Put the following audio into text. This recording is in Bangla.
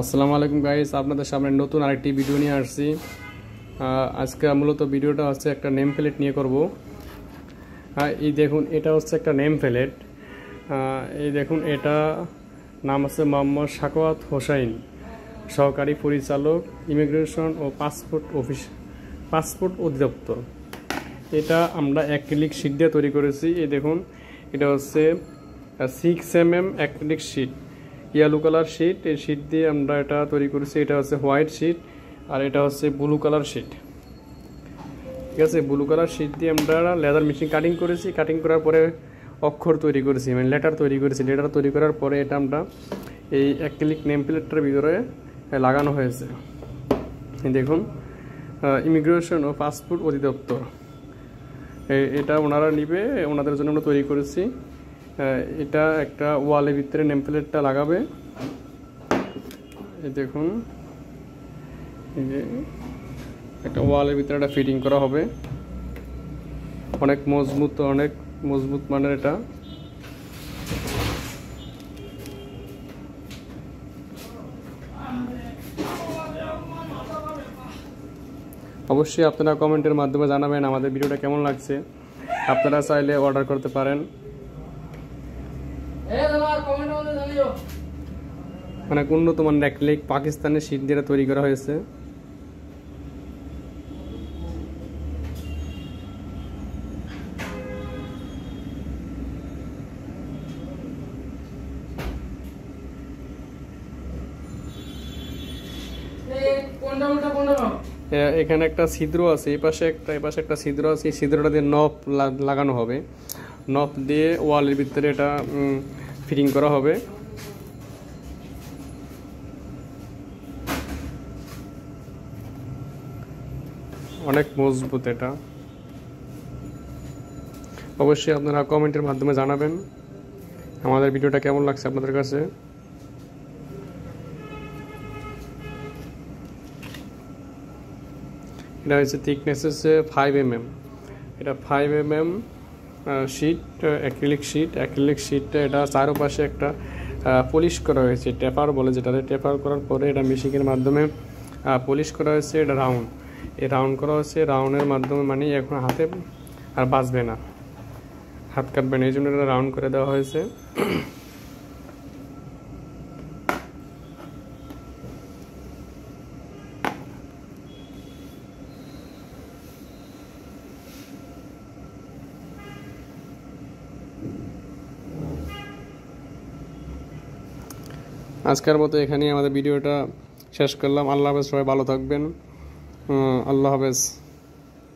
আসসালামু আলাইকুম গাইস, আপনাদের সামনে নতুন আরেকটি ভিডিও নিয়ে আসছি। আজকে মূলত ভিডিওটা হচ্ছে একটা নেম প্লেট নিয়ে করব। এই দেখুন, এটা হচ্ছে একটা নেম প্লেট। এই দেখুন, এটা নাম আছে মোহাম্মদ সাখাওয়াত হোসাইন, সহকারী পরিচালক, ইমিগ্রেশন ও পাসপোর্ট অধিদপ্তর। এটা আমরা অ্যাক্রিলিক শীট দিয়ে তৈরি করেছি। এই দেখুন, এটা হচ্ছে 6mm acrylic sheet, yellow colour sheet. এই শীট দিয়ে আমরা এটা তৈরি করেছি। এটা হচ্ছে হোয়াইট শীট আর এটা হচ্ছে ব্লু কালার শীট। ঠিক আছে, ব্লু কালার শীট দিয়ে আমরা লেদার মেশিন কাটিং করেছি। কাটিং করার পরে অক্ষর তৈরি করেছি, মানে লেটার তৈরি করেছি। লেটার তৈরি করার পরে এটা আমরা এই অ্যাক্রিলিক নেম প্লেটটার ভিতরে লাগানো হয়েছে। দেখুন, ইমিগ্রেশন ও পাসপোর্ট অধিদপ্তর, এটা ওনারা নিবে, ওনাদের জন্য আমরা তৈরি করেছি। এটা একটা ওয়ালের ভিতরে নেম প্লেটটা লাগাবে। এই দেখুন, এই যে একটা ওয়ালের ভিতরে এটা ফিটিং করা হবে। অনেক মজবুত মানের এটা। অবশ্যই আপনারা কমেন্টের মাধ্যমে জানাবেন আমাদের ভিডিওটা কেমন লাগছে। আপনারা চাইলে অর্ডার করতে পারেন। অনেক উন্নত মানের অ্যাক্রিলিক পাকিস্তানের শীট দিয়ে তৈরি করা হয়েছে। এখানে একটা ছিদ্র আছে, এই পাশে একটা ছিদ্র আছে। এই ছিদ্রটা দিয়ে নব লাগানো হবে। নব দিয়ে ওয়ালের ভিতরে এটা ফিটিং করা হবে। অনেক মজবুত এটা। অবশ্যই আপনারা কমেন্টের মাধ্যমে জানাবেন আমাদের ভিডিওটা কেমন লাগছে আপনাদের কাছে। এটা হচ্ছে থিকনেস হচ্ছে 5mm। এটা 5mm শীট, অ্যাক্রিলিক শীটটা এটা চারপাশে একটা পলিশ করা হয়েছে, টেপার বলে যেটাতে। টেপার করার পরে এটা মেশিনের মাধ্যমে পলিশ করা হয়েছে। এটা রাউন্ড করা হয়েছে। রাউন্ডের মাধ্যমে মানে এখন হাতে আর বাঁচবে না, হাত কাটবে না, এই জন্য এটা রাউন্ড করে দেওয়া হয়েছে। আজকের মতো এখানেই আমাদের ভিডিওটা শেষ করলাম। আল্লাহ হাফেজ, সবাই ভালো থাকবেন। আল্লাহ হাফেজ।